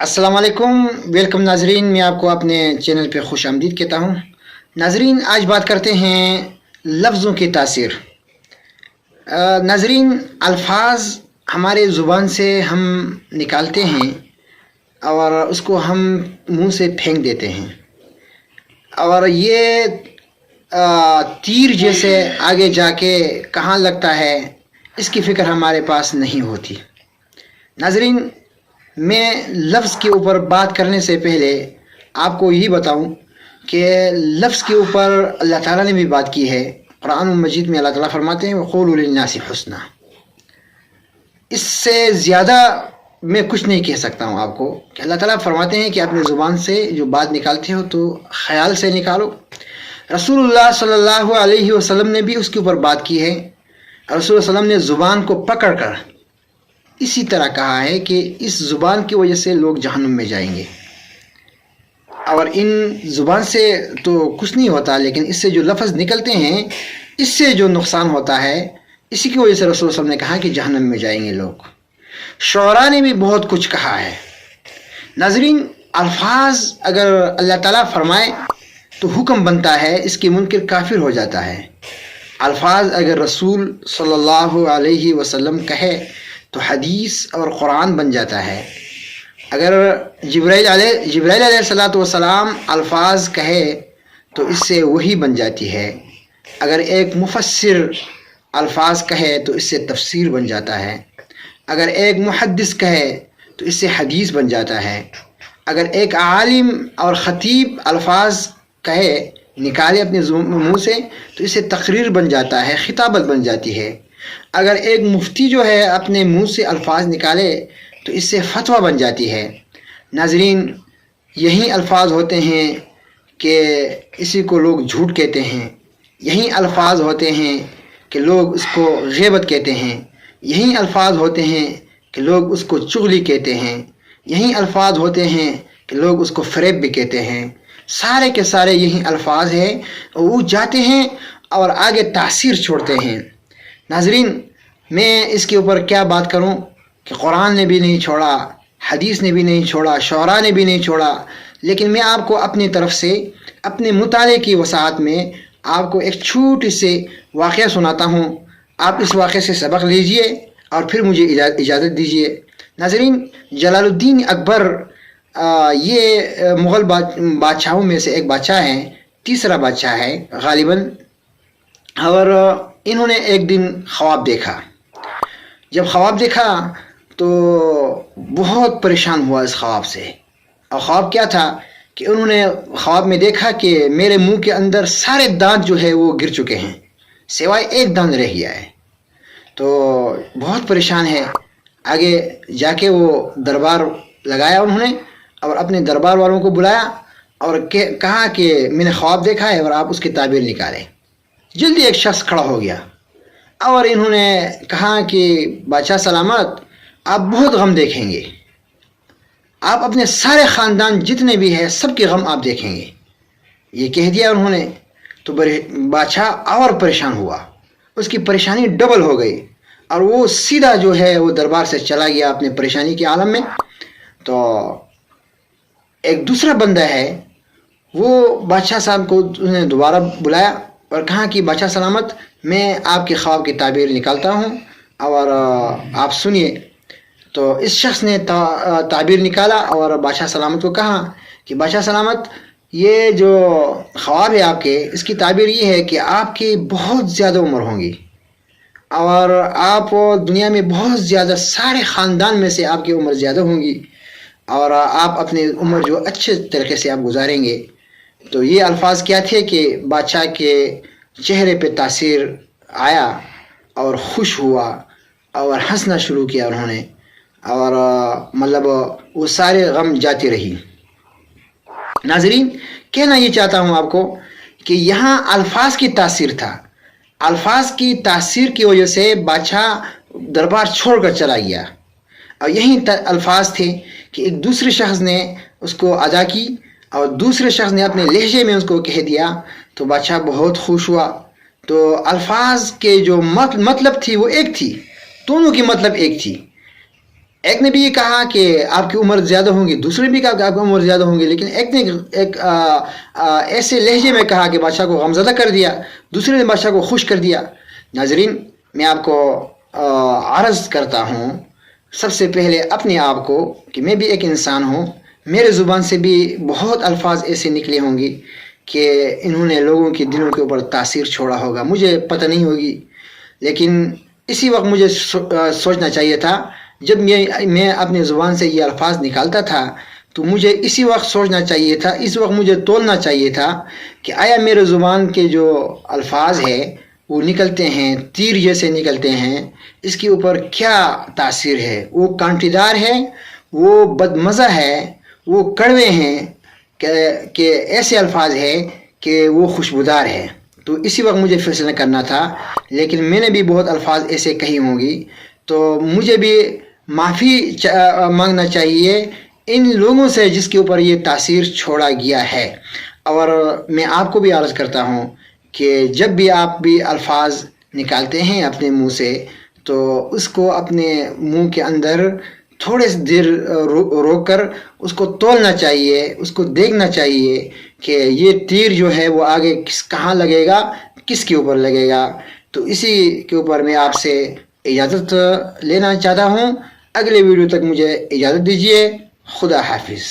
अस्सलाम वालेकुम। वेलकम नाजरीन, मैं आपको अपने चैनल पे खुश आमदीद कहता हूँ। नाजरीन, आज बात करते हैं लफ्ज़ों की तासीर। नाजरीन, अल्फाज हमारे ज़ुबान से हम निकालते हैं और उसको हम मुंह से फेंक देते हैं, और ये तीर जैसे आगे जाके कहाँ लगता है इसकी फ़िक्र हमारे पास नहीं होती। नाजरीन, मैं लफ्ज़ के ऊपर बात करने से पहले आपको यही बताऊं कि लफ्ज़ के ऊपर अल्लाह ताला ने भी बात की है। कुरान मजीद में अल्लाह ताला फरमाते हैं वक़ूलू लिन्नासी हुस्ना। इससे ज़्यादा मैं कुछ नहीं कह सकता हूँ आपको कि अल्लाह ताला फरमाते हैं कि अपने ज़ुबान से जो बात निकालते हो तो ख़याल से निकालो। रसूलुल्लाह सल्लल्लाहु अलैहि वसल्लम ने भी उसके ऊपर बात की है। रसूलुल्लाह सल्लल्लाहु अलैहि वसल्लम ने ज़ुबान को पकड़ कर इसी तरह कहा है कि इस ज़ुबान की वजह से लोग जहन्नुम में जाएंगे, और इन ज़ुबान से तो कुछ नहीं होता, लेकिन इससे जो लफ्ज़ निकलते हैं इससे जो नुकसान होता है, इसी की वजह से रसूल सल्लल्लाहु अलैहि वसल्लम ने कहा कि जहन्नुम में जाएंगे लोग। शुअरा ने भी बहुत कुछ कहा है। नाज़रीन, अल्फाज अगर अल्लाह ताला फरमाए तो हुक्म बनता है, इसकी मुनकिर काफिर हो जाता है। अल्फाज अगर रसूल सल्लल्लाहु अलैहि वसल्लम कहे तो हदीस और कुरान बन जाता है। अगर जिब्राइल अलैहिस्सलातु वस्सलाम अल्फाज कहे तो इससे वही बन जाती है। अगर एक मुफस्सिर अल्फाज कहे तो इससे तफसीर बन जाता है। अगर एक मुहद्दिस कहे तो इससे हदीस बन जाता है। अगर एक आलिम और ख़तीब अल्फाज कहे, निकाले अपने मुँह से, तो इससे तकरीर बन जाता है, खिताबत बन जाती है। अगर एक मुफ्ती जो है अपने मुंह से अल्फाज निकाले तो इससे फतवा बन जाती है। नाजरीन, यही अल्फाज होते हैं कि इसी को लोग झूठ कहते हैं। यही अल्फाज होते हैं कि लोग इसको ग़ीबत कहते हैं। यही अल्फाज होते हैं कि लोग उसको चुगली कहते हैं। यही अल्फाज होते हैं कि लोग उसको फ़रेब भी कहते हैं। सारे के सारे यही अल्फाज हैं, वो जाते हैं और आगे तासीर छोड़ते हैं। नाजरीन, मैं इसके ऊपर क्या बात करूं कि कुरान ने भी नहीं छोड़ा, हदीस ने भी नहीं छोड़ा, शुअरा ने भी नहीं छोड़ा, लेकिन मैं आपको अपनी तरफ से अपने मुताले की वसाअत में आपको एक छोटी से वाक़या सुनाता हूं। आप इस वाक़े से सबक लीजिए और फिर मुझे इजाज़त दीजिए। नाजरीन, जलालुद्दीन अकबर ये मुग़ल बादशाहों में से एक बादशाह हैं, तीसरा बादशाह है गालिबन। और इन्होंने एक दिन ख्वाब देखा। जब ख्वाब देखा तो बहुत परेशान हुआ इस ख्वाब से। और ख्वाब क्या था कि उन्होंने ख्वाब में देखा कि मेरे मुंह के अंदर सारे दांत जो है वो गिर चुके हैं, सिवाय एक दांत रह गया है। तो बहुत परेशान है। आगे जाके वो दरबार लगाया उन्होंने, और अपने दरबार वालों को बुलाया और कहा कि मैंने ख्वाब देखा है और आप उसकी ताबीर निकालें। जल्दी एक शख्स खड़ा हो गया और इन्होंने कहा कि बादशाह सलामत, आप बहुत गम देखेंगे, आप अपने सारे ख़ानदान जितने भी हैं सबके गम आप देखेंगे। ये कह दिया उन्होंने। तो बादशाह और परेशान हुआ, उसकी परेशानी डबल हो गई, और वो सीधा जो है वो दरबार से चला गया अपने परेशानी के आलम में। तो एक दूसरा बंदा है, वो बादशाह साहब को उसने दोबारा बुलाया और कहा कि बादशाह सलामत, मैं आपके ख्वाब की ताबीर निकालता हूँ और आप सुनिए। तो इस शख्स ने ताबीर निकाला और बादशाह सलामत को कहा कि बादशाह सलामत, ये जो ख्वाब है आपके, इसकी ताबीर ये है कि आपकी बहुत ज़्यादा उम्र होगी और आप दुनिया में बहुत ज़्यादा, सारे ख़ानदान में से आपकी उम्र ज़्यादा होगी, और आप अपनी उम्र जो अच्छे तरीके से आप गुजारेंगे। तो ये अल्फाज क्या थे कि बादशाह के चेहरे पे तासीर आया और खुश हुआ और हंसना शुरू किया उन्होंने, और मतलब वो सारे गम जाती रही। नाजरीन, कहना ये चाहता हूँ आपको कि यहाँ अल्फाज की तासीर था। अल्फाज की तासीर की वजह से बादशाह दरबार छोड़कर चला गया, और यही अल्फाज थे कि एक दूसरे शख्स ने उसको अदा की और दूसरे शख्स ने अपने लहजे में उसको कह दिया, तो बादशाह बहुत खुश हुआ। तो अल्फाज के जो मतलब थी वो एक थी, दोनों की मतलब एक थी। ایک نے بھی یہ کہا کہ آپ کی عمر زیادہ ہوگی، دوسرے نے بھی کہا کہ آپ کی عمر زیادہ ہوگی، لیکن ایک نے ایک ایسے لہجے میں کہا کہ بادشاہ کو غمزدہ کر دیا، دوسرے نے بادشاہ کو خوش کر دیا۔ ناظرین، میں آپ کو عرض کرتا ہوں سب سے پہلے اپنے آپ کو کہ میں بھی ایک انسان ہوں، میرے زبان سے بھی بہت الفاظ ایسے نکلے ہوں گے کہ انہوں نے لوگوں کے دلوں کے اوپر تاثیر چھوڑا ہوگا، مجھے پتہ نہیں ہوگی، لیکن اسی وقت مجھے سوچنا چاہیے تھا جب میں اپنے زبان سے یہ الفاظ نکالتا تھا تو مجھے اسی وقت سوچنا چاہیے تھا، اس وقت مجھے تولنا چاہیے تھا کہ آیا میرے زبان کے جو الفاظ ہیں وہ نکلتے ہیں تیر جیسے نکلتے ہیں، اس کے اوپر کیا تاثیر ہے؟ وہ کانٹے دار ہے، وہ بدمزہ ہے، وہ کڑوے ہیں کہ ایسے الفاظ ہیں کہ وہ خوشبودار ہے؟ تو اسی وقت مجھے فیصلہ کرنا تھا، لیکن میں نے بھی بہت الفاظ ایسے کہی ہوں گی، تو مجھے بھی معافی مانگنا چاہیے ان لوگوں سے جس کے اوپر یہ تاثیر چھوڑا گیا ہے۔ اور میں آپ کو بھی عرض کرتا ہوں کہ جب بھی آپ بھی الفاظ نکالتے ہیں اپنے منہ سے تو اس کو اپنے منہ کے اندر تھوڑے سے دیر روک کر اس کو تولنا چاہیے، اس کو دیکھنا چاہیے کہ یہ تیر جو ہے وہ آگے کہاں لگے گا، کس کے اوپر لگے گا۔ تو اسی کے اوپر میں آپ سے اجازت لینا چاہتا ہوں، اگلے ویڈیو تک مجھے اجازت دیجیے، خدا حافظ۔